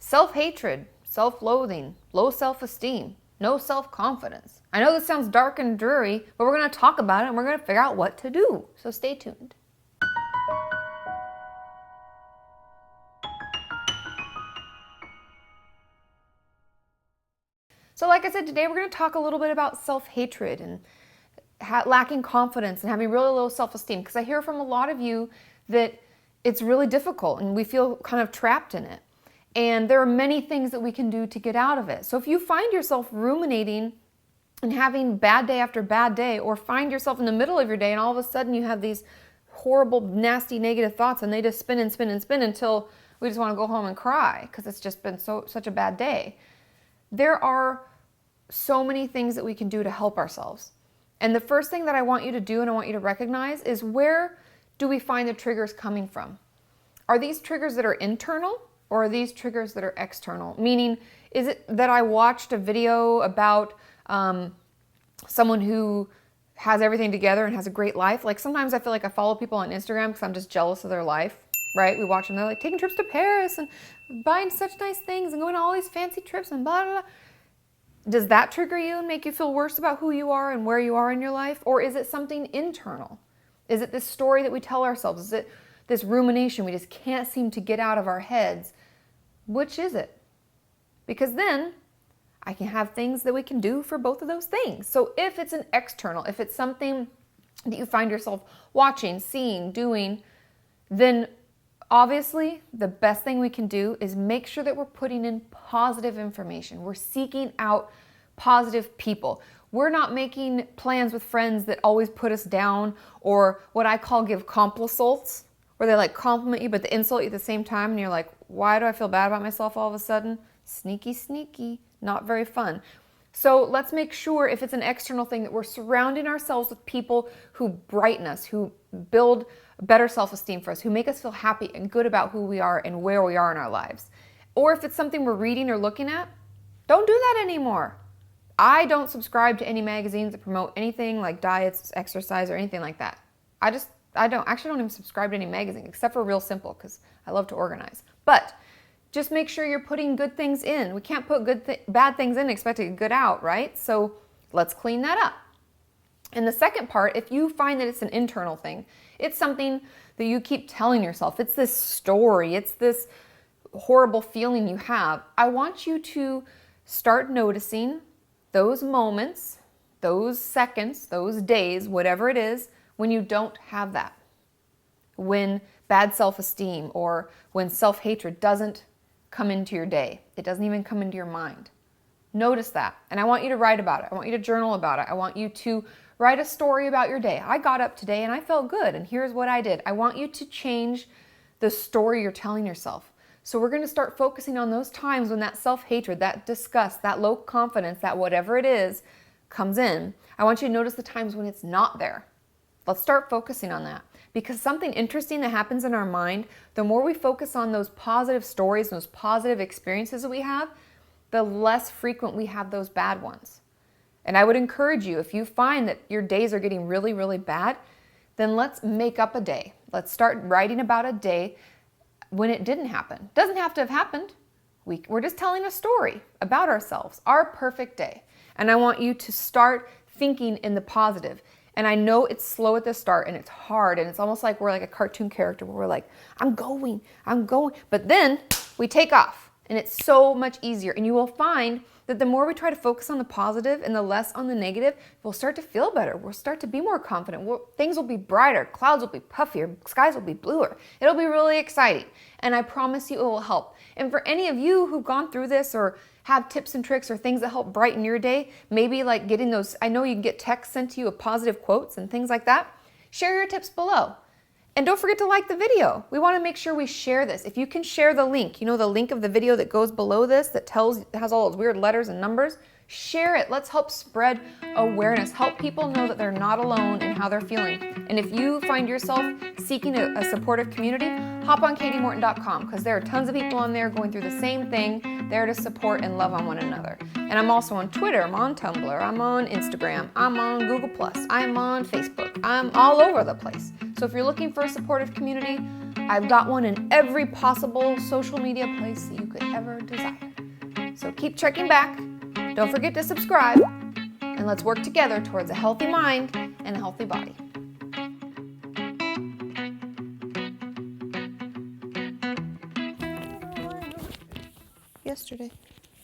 self-hatred, self-loathing, low self-esteem, no self-confidence. I know this sounds dark and dreary, but we're going to talk about it and we're going to figure out what to do. So stay tuned. So like I said, today we're going to talk a little bit about self-hatred and lacking confidence and having really low self-esteem, because I hear from a lot of you that it's really difficult and we feel kind of trapped in it. And there are many things that we can do to get out of it. So if you find yourself ruminating and having bad day after bad day, or find yourself in the middle of your day and all of a sudden you have these horrible, nasty, negative thoughts and they just spin and spin and spin until we just want to go home and cry because it's just been such a bad day. There are so many things that we can do to help ourselves. And the first thing that I want you to do and I want you to recognize is, where do we find the triggers coming from? Are these triggers that are internal, or are these triggers that are external? Meaning, is it that I watched a video about someone who has everything together and has a great life? Like sometimes I feel like I follow people on Instagram because I'm just jealous of their life, right? We watch them, they're like taking trips to Paris and buying such nice things and going on all these fancy trips and blah, blah, blah. Does that trigger you and make you feel worse about who you are and where you are in your life? Or is it something internal? Is it this story that we tell ourselves? Is it this rumination we just can't seem to get out of our heads? Which is it? Because then I can have things that we can do for both of those things. So if it's an external, if it's something that you find yourself watching, seeing, doing, then obviously the best thing we can do is make sure that we're putting in positive information. We're seeking out positive people. We're not making plans with friends that always put us down, or what I call give complissults, where they like compliment you but they insult you at the same time and you're like, why do I feel bad about myself all of a sudden? Sneaky, sneaky, not very fun. So let's make sure, if it's an external thing, that we're surrounding ourselves with people who brighten us, who build better self-esteem for us, who make us feel happy and good about who we are and where we are in our lives. Or if it's something we're reading or looking at, don't do that anymore. I don't subscribe to any magazines that promote anything like diets, exercise, or anything like that. I don't even subscribe to any magazine except for Real Simple, because I love to organize. But just make sure you're putting good things in. We can't put bad things in and expect to get good out, right? So let's clean that up. And the second part, if you find that it's an internal thing, it's something that you keep telling yourself, it's this story, it's this horrible feeling you have, I want you to start noticing those moments, those seconds, those days, whatever it is, when you don't have that. When bad self-esteem or when self-hatred doesn't come into your day. It doesn't even come into your mind. Notice that. And I want you to write about it. I want you to journal about it. I want you to write a story about your day. I got up today and I felt good, and here's what I did. I want you to change the story you're telling yourself. So we're going to start focusing on those times when that self-hatred, that disgust, that low confidence, that whatever it is comes in. I want you to notice the times when it's not there. Let's start focusing on that, because something interesting that happens in our mind, the more we focus on those positive stories, those positive experiences that we have, the less frequent we have those bad ones. And I would encourage you, if you find that your days are getting really, really bad, then let's make up a day. Let's start writing about a day when it didn't happen. Doesn't have to have happened. We're just telling a story about ourselves, our perfect day. And I want you to start thinking in the positive. And I know it's slow at the start and it's hard and it's almost like we're like a cartoon character where we're like, I'm going. But then we take off and it's so much easier. And you will find that the more we try to focus on the positive and the less on the negative, we'll start to feel better. We'll start to be more confident. Things will be brighter. Clouds will be puffier. Skies will be bluer. It'll be really exciting. And I promise you it will help. And for any of you who've gone through this or have tips and tricks or things that help brighten your day, maybe like getting those, I know you can get texts sent to you of positive quotes and things like that, share your tips below. And don't forget to like the video. We want to make sure we share this. If you can share the link, you know, the link of the video that goes below this that has all those weird letters and numbers, share it. Let's help spread awareness. Help people know that they're not alone in how they're feeling. And if you find yourself seeking a supportive community, hop on katiemorton.com, because there are tons of people on there going through the same thing, there to support and love on one another. And I'm also on Twitter, I'm on Tumblr, I'm on Instagram, I'm on Google+, I'm on Facebook, I'm all over the place. So if you're looking for a supportive community, I've got one in every possible social media place that you could ever desire. So keep checking back. Don't forget to subscribe. And let's work together towards a healthy mind and a healthy body. Yesterday.